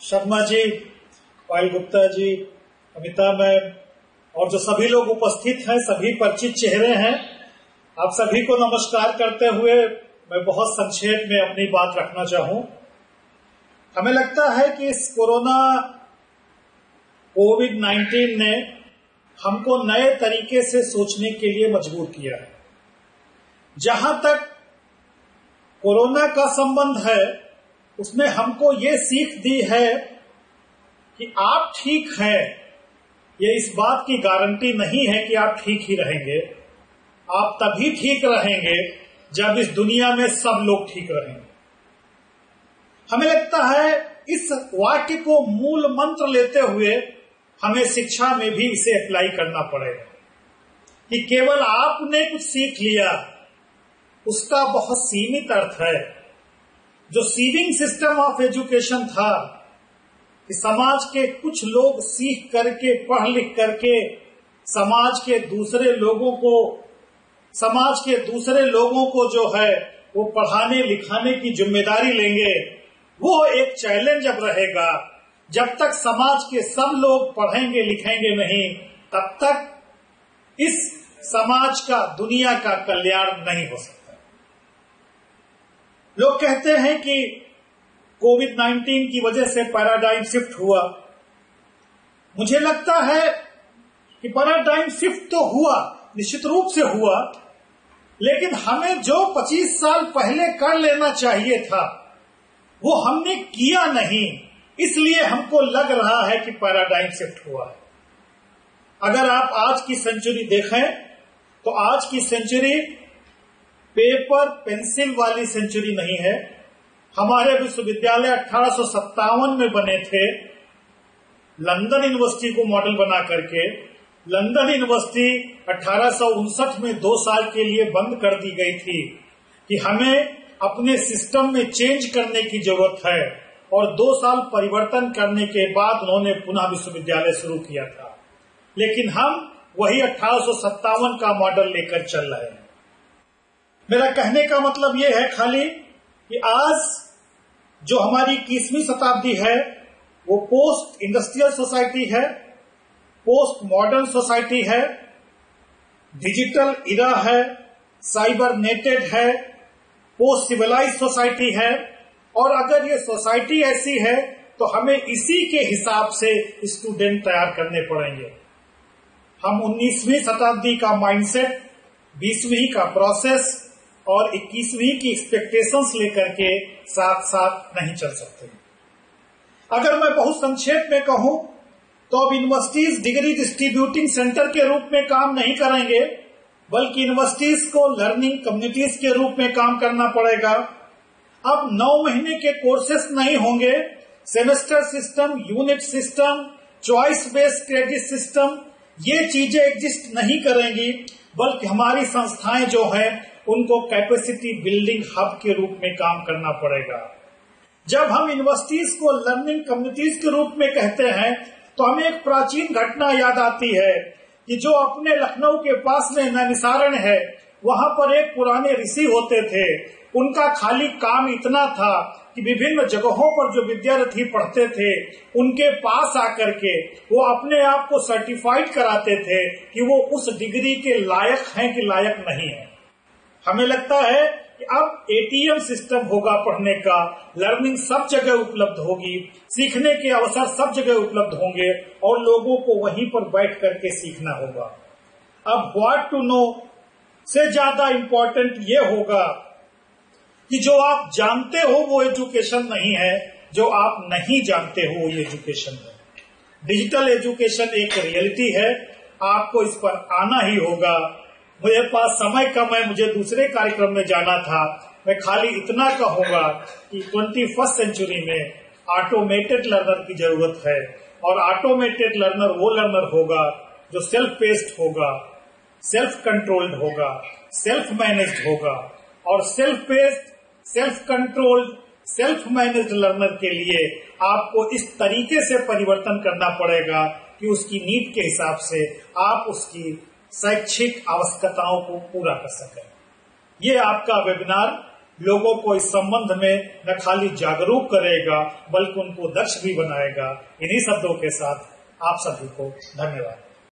शर्मा जी, पायल Gupta ji, Amitabh ma'am और जो सभी लोग उपस्थित हैं, सभी परिचित चेहरे हैं, आप सभी को नमस्कार करते हुए मैं बहुत संक्षेप में अपनी बात रखना चाहूं। हमें लगता है कि इस कोविड-19 ने हमको नए तरीके से सोचने के लिए मजबूर किया है। जहां तक कोरोना का संबंध है, उसने हमको ये सीख दी है कि आप ठीक हैं, ये इस बात की गारंटी नहीं है कि आप ठीक ही रहेंगे। आप तभी ठीक रहेंगे जब इस दुनिया में सब लोग ठीक रहेंगे। हमें लगता है इस वाक्य को मूल मंत्र लेते हुए हमें शिक्षा में भी इसे अप्लाई करना पड़ेगा कि केवल आपने कुछ सीख लिया, उसका बहुत सीमित अर्थ है। जो सीविंग सिस्टम ऑफ एजुकेशन था कि समाज के कुछ लोग सीख करके, पढ़ लिख करके समाज के दूसरे लोगों को जो है वो पढ़ाने लिखाने की जिम्मेदारी लेंगे, वो एक चैलेंज अब रहेगा। जब तक समाज के सब लोग पढ़ेंगे लिखेंगे नहीं, तब तक इस समाज का, दुनिया का कल्याण नहीं हो सकता। लोग कहते हैं कि कोविड-19 की वजह से पैराडाइम शिफ्ट हुआ। मुझे लगता है कि पैराडाइम शिफ्ट तो हुआ, निश्चित रूप से हुआ, लेकिन हमें जो 25 साल पहले कर लेना चाहिए था वो हमने किया नहीं, इसलिए हमको लग रहा है कि पैराडाइम शिफ्ट हुआ है। अगर आप आज की सेंचुरी देखें तो आज की सेंचुरी पेपर पेंसिल वाली सेंचुरी नहीं है। हमारे विश्वविद्यालय 1857 में बने थे, लंदन यूनिवर्सिटी को मॉडल बना करके। लंदन यूनिवर्सिटी 1859 में 2 साल के लिए बंद कर दी गई थी कि हमें अपने सिस्टम में चेंज करने की जरूरत है, और 2 साल परिवर्तन करने के बाद उन्होंने पुनः विश्वविद्यालय शुरू किया था। लेकिन हम वही 1857 का मॉडल लेकर चल रहे हैं। मेरा कहने का मतलब यह है खाली कि आज जो हमारी 21वीं शताब्दी है वो पोस्ट इंडस्ट्रियल सोसाइटी है, पोस्ट मॉडर्न सोसाइटी है, डिजिटल इरा है, साइबर नेटेड है, पोस्ट सिविलाइज सोसाइटी है। और अगर ये सोसाइटी ऐसी है तो हमें इसी के हिसाब से स्टूडेंट तैयार करने पड़ेंगे। हम 19वीं शताब्दी का माइंडसेट, 20वीं का प्रोसेस और 21वीं की एक्सपेक्टेशंस लेकर के साथ साथ नहीं चल सकते। अगर मैं बहुत संक्षेप में कहूं तो अब यूनिवर्सिटीज डिग्री डिस्ट्रीब्यूटिंग सेंटर के रूप में काम नहीं करेंगे, बल्कि यूनिवर्सिटीज को लर्निंग कम्युनिटीज के रूप में काम करना पड़ेगा। अब 9 महीने के कोर्सेस नहीं होंगे, semester system, unit system, choice based credit system, ये चीजें एग्जिस्ट नहीं करेंगी, बल्कि हमारी संस्थाएं जो हैं उनको कैपेसिटी बिल्डिंग हब के रूप में काम करना पड़ेगा। जब हम यूनिवर्सिटीज को लर्निंग कम्युनिटीज के रूप में कहते हैं तो हमें एक प्राचीन घटना याद आती है कि जो अपने लखनऊ के पास में नैमिषारण्य है, वहां पर एक पुराने ऋषि होते थे। उनका खाली काम इतना था कि विभिन्न जगहों पर जो विद्यार्थी पढ़ते थे उनके पास आकर के वो अपने आप को सर्टिफाइड कराते थे कि वो उस डिग्री के लायक हैं कि लायक नहीं है। हमें लगता है कि अब एटीएम सिस्टम होगा पढ़ने का, लर्निंग सब जगह उपलब्ध होगी, सीखने के अवसर सब जगह उपलब्ध होंगे और लोगों को वहीं पर बैठ करके सीखना होगा। अब व्हाट टू नो से ज्यादा इम्पोर्टेंट ये होगा कि जो आप जानते हो वो एजुकेशन नहीं है, जो आप नहीं जानते हो वो एजुकेशन है। डिजिटल एजुकेशन एक रियलिटी है, आपको इस पर आना ही होगा। मुझे पास समय कम है, मुझे दूसरे कार्यक्रम में जाना था। मैं खाली इतना कहूंगा कि 21st सेंचुरी में ऑटोमेटेड लर्नर की जरूरत है, और ऑटोमेटेड लर्नर वो लर्नर होगा जो सेल्फ पेस्ड होगा, सेल्फ कंट्रोल्ड होगा, सेल्फ मैनेज्ड होगा। और self paced, self controlled, self managed learner के लिए आपको इस तरीके से परिवर्तन करना पड़ेगा कि उसकी नीड के हिसाब से आप उसकी शैक्षिक आवश्यकताओं को पूरा कर सकें। ये आपका वेबिनार लोगों को इस संबंध में न खाली जागरूक करेगा बल्कि उनको दक्ष भी बनाएगा। इन्हीं शब्दों के साथ आप सभी को धन्यवाद।